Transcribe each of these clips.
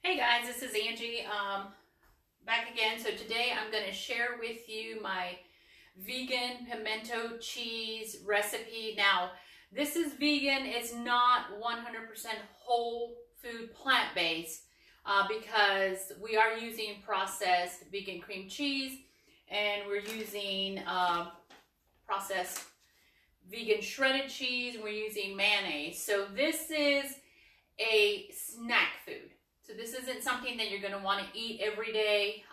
Hey guys, this is Angie, back again. So today I'm going to share with you my vegan pimento cheese recipe. Now, this is vegan. It's not 100% whole food plant-based because we are using processed vegan cream cheese and we're using processed vegan shredded cheese. We're using mayonnaise. So this is a snack food. So this isn't something that you're going to want to eat every day.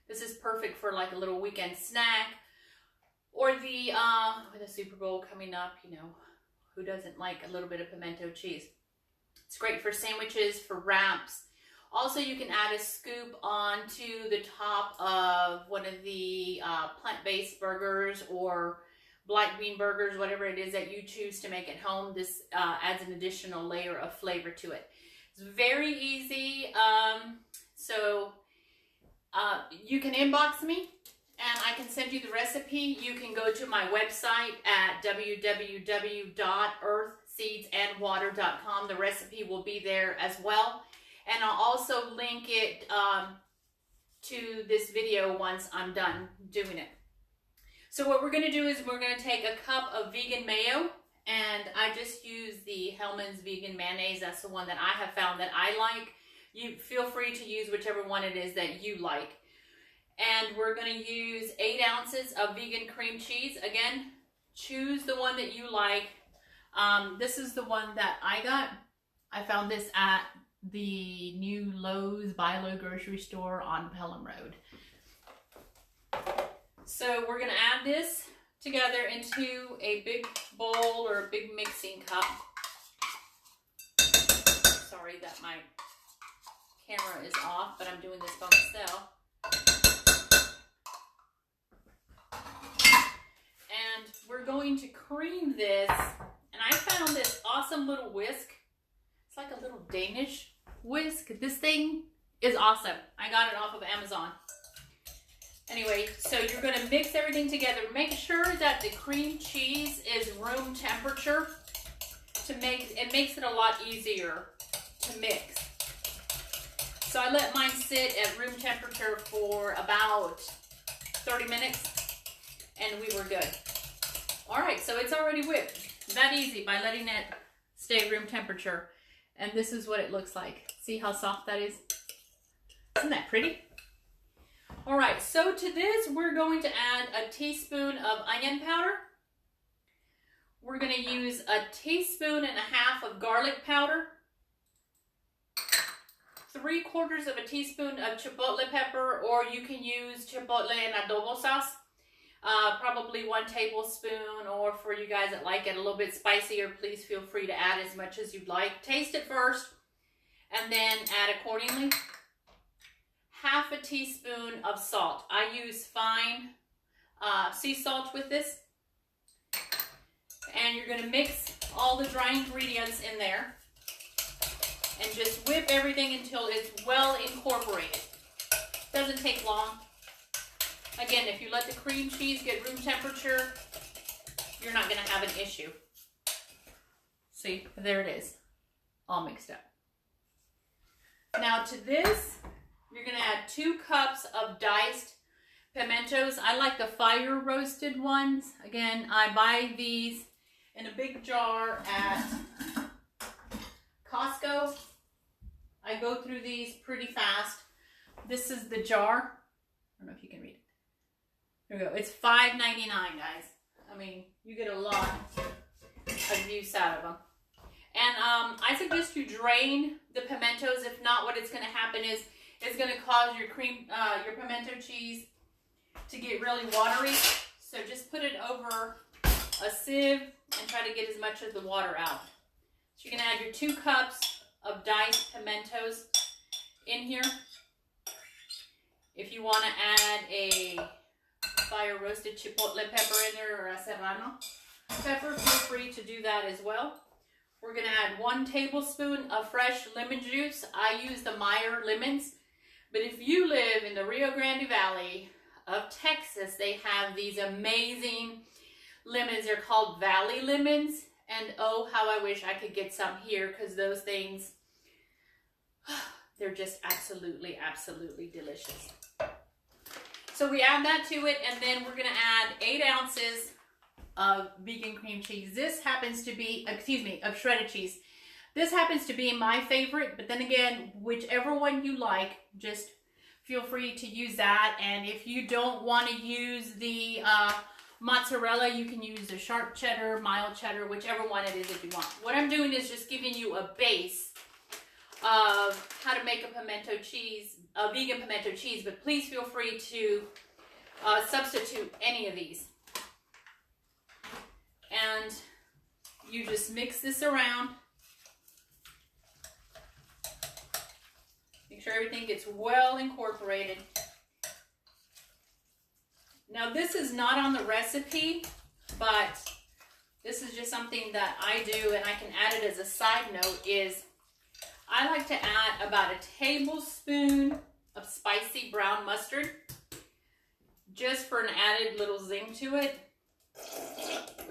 This is perfect for like a little weekend snack or with the Super Bowl coming up, you know, who doesn't like a little bit of pimento cheese? It's great for sandwiches, for wraps. Also, you can add a scoop onto the top of one of the plant-based burgers or black bean burgers, whatever it is that you choose to make at home. This adds an additional layer of flavor to it. It's very easy, so you can inbox me and I can send you the recipe. You can go to my website at www.earthseedsandwater.com. The recipe will be there as well, and I'll also link it to this video once I'm done doing it. So what we're going to do is we're going to take a cup of vegan mayo. And I just use the Hellmann's vegan mayonnaise. That's the one that I have found that I like. You feel free to use whichever one it is that you like. And we're going to use 8 ounces of vegan cream cheese. Again, choose the one that you like. This is the one that I got. I found this at the new Lowe's Buy Low grocery store on Pelham Road. So we're going to add this together into a big bowl or a big mixing cup. Sorry that my camera is off, but I'm doing this by myself. And we're going to cream this, and I found this awesome little whisk. It's like a little Danish whisk. This thing is awesome. I got it off of Amazon. Anyway, so you're going to mix everything together. Make sure that the cream cheese is room temperature. It makes it a lot easier to mix. So I let mine sit at room temperature for about 30 minutes and we were good. All right, so it's already whipped. That easy by letting it stay room temperature. And this is what it looks like. See how soft that is? Isn't that pretty? All right, so to this, we're going to add a teaspoon of onion powder. We're going to use a teaspoon and a half of garlic powder, 3/4 of a teaspoon of chipotle pepper, or you can use chipotle and adobo sauce. Probably 1 tablespoon, or for you guys that like it a little bit spicier, please feel free to add as much as you'd like. Taste it first, and then add accordingly. 1/2 teaspoon of salt. I use fine sea salt with this. And you're going to mix all the dry ingredients in there. And just whip everything until it's well incorporated. Doesn't take long. Again, if you let the cream cheese get room temperature, you're not going to have an issue. See, there it is. All mixed up. Now to this, you're going to add 2 cups of diced pimentos. I like the fire roasted ones. Again, I buy these in a big jar at Costco. I go through these pretty fast. This is the jar. I don't know if you can read it. There we go. It's $5.99, guys. I mean, you get a lot of use out of them. And I suggest you drain the pimentos. If not, what it's going to happen is it's going to cause your pimento cheese to get really watery. So just put it over a sieve and try to get as much of the water out. So you're going to add your 2 cups of diced pimentos in here. If you want to add a fire roasted chipotle pepper in there or a serrano pepper, feel free to do that as well. We're going to add 1 tablespoon of fresh lemon juice. I use the Meyer lemons. But if you live in the Rio Grande Valley of Texas, they have these amazing lemons. They're called Valley lemons. And oh, how I wish I could get some here, because those things, They're just absolutely, absolutely delicious. So we add that to it, and then we're gonna add 8 ounces of vegan cream cheese. This happens to be, of shredded cheese. This happens to be my favorite, but then again, whichever one you like, just feel free to use that. And if you don't want to use the mozzarella, you can use the sharp cheddar, mild cheddar, whichever one it is if you want. What I'm doing is just giving you a base of how to make a pimento cheese, a vegan pimento cheese, but please feel free to substitute any of these. And you just mix this around. Make sure everything gets well incorporated. Now this is not on the recipe, but this is just something that I do, and I can add it as a side note, is I like to add about a tablespoon of spicy brown mustard, just for an added little zing to it.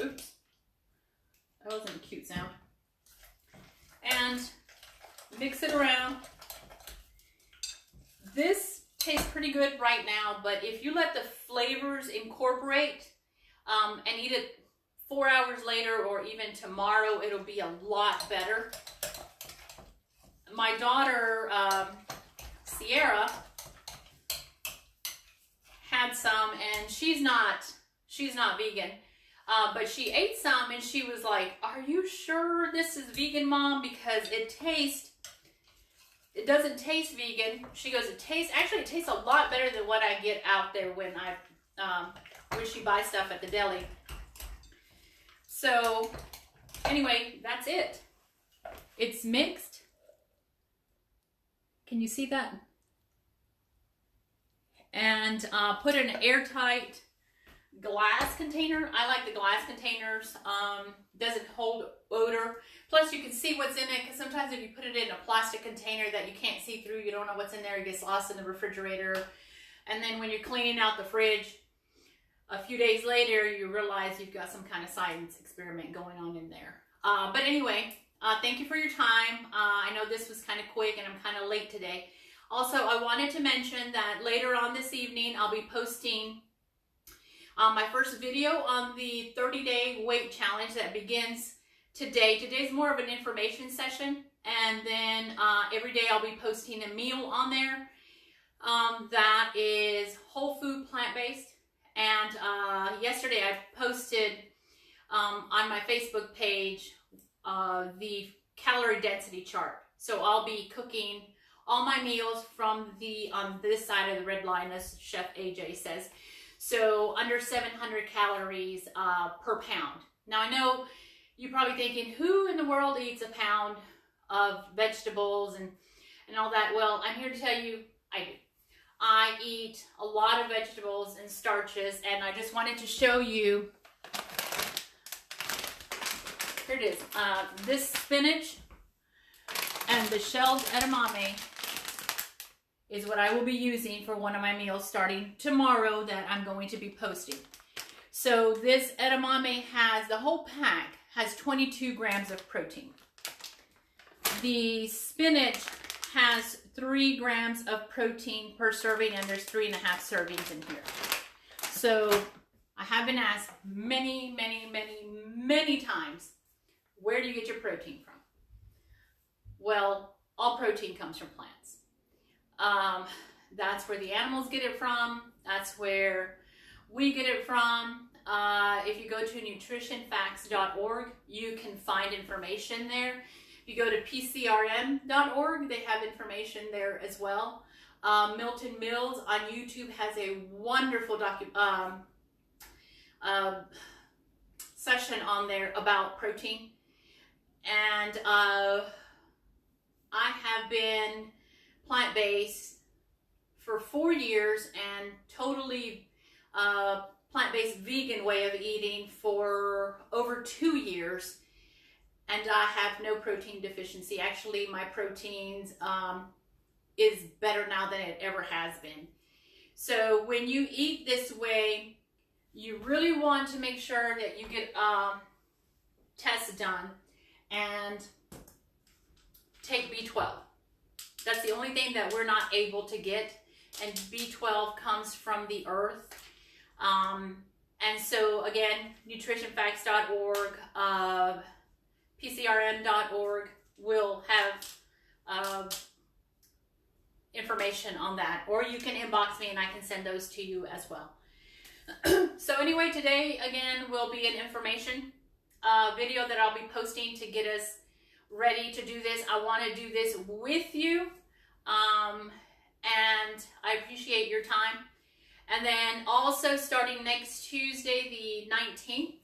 Oops, that wasn't a cute sound. And mix it around. This tastes pretty good right now, but if you let the flavors incorporate and eat it 4 hours later or even tomorrow, it'll be a lot better. My daughter, Sierra, had some, and she's not vegan, but she ate some and she was like, "Are you sure this is vegan, Mom? Because it doesn't taste vegan." She goes, it tastes a lot better than what I get out there when she buys stuff at the deli. So anyway, that's it. It's mixed. Can you see that? And put in an airtight glass container. I like the glass containers. Doesn't hold odor. Plus you can see what's in it, because sometimes if you put it in a plastic container that you can't see through, you don't know what's in there, it gets lost in the refrigerator. And then when you're cleaning out the fridge a few days later, you realize you've got some kind of science experiment going on in there. But anyway, thank you for your time. I know this was kind of quick and I'm kind of late today. Also, I wanted to mention that later on this evening, I'll be posting my first video on the 30-day weight challenge that begins today. Today's more of an information session, and then every day I'll be posting a meal on there that is whole food, plant-based. And yesterday I posted on my Facebook page the calorie density chart. So I'll be cooking all my meals from on this side of the red line, as Chef AJ says. So under 700 calories per pound. Now I know you're probably thinking, who in the world eats a pound of vegetables and all that? Well, I'm here to tell you, I do. I eat a lot of vegetables and starches, and I just wanted to show you, here it is, this spinach and the shelled edamame is what I will be using for one of my meals starting tomorrow that I'm going to be posting. So this edamame has, the whole pack has 22 grams of protein. The spinach has 3 grams of protein per serving, and there's 3.5 servings in here. So I have been asked many times, where do you get your protein from? Well, all protein comes from plants. That's where the animals get it from. That's where we get it from. If you go to nutritionfacts.org, you can find information there. If you go to pcrm.org, they have information there as well. Milton Mills on YouTube has a wonderful session on there about protein. And I have been plant-based for 4 years and totally plant-based vegan way of eating for over 2 years. And I have no protein deficiency. Actually, my proteins is better now than it ever has been. So when you eat this way, you really want to make sure that you get tests done and take B12. That's the only only thing that we're not able to get, and B12 comes from the earth. And so again, nutritionfacts.org, pcrm.org will have information on that, or you can inbox me and I can send those to you as well. So anyway, today again will be an information video that I'll be posting to get us ready to do this. I want to do this with you, and I appreciate your time. And then also starting next Tuesday, the 19th,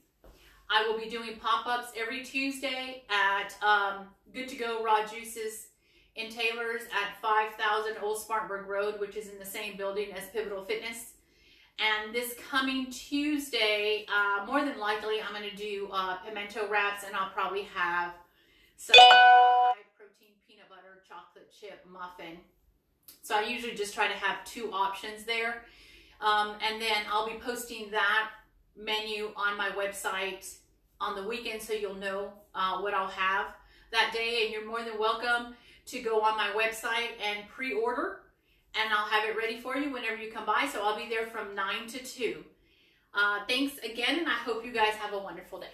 I will be doing pop-ups every Tuesday at Good to Go Raw Juices in Taylor's at 5000 Old Spartanburg Road, which is in the same building as Pivotal Fitness. And this coming Tuesday, more than likely, I'm going to do pimento wraps, and I'll probably have some high-protein peanut butter chocolate chip muffin. So I usually just try to have 2 options there. And then I'll be posting that menu on my website on the weekend, so you'll know what I'll have that day. And you're more than welcome to go on my website and pre-order, and I'll have it ready for you whenever you come by. So I'll be there from 9 to 2. Thanks again, and I hope you guys have a wonderful day.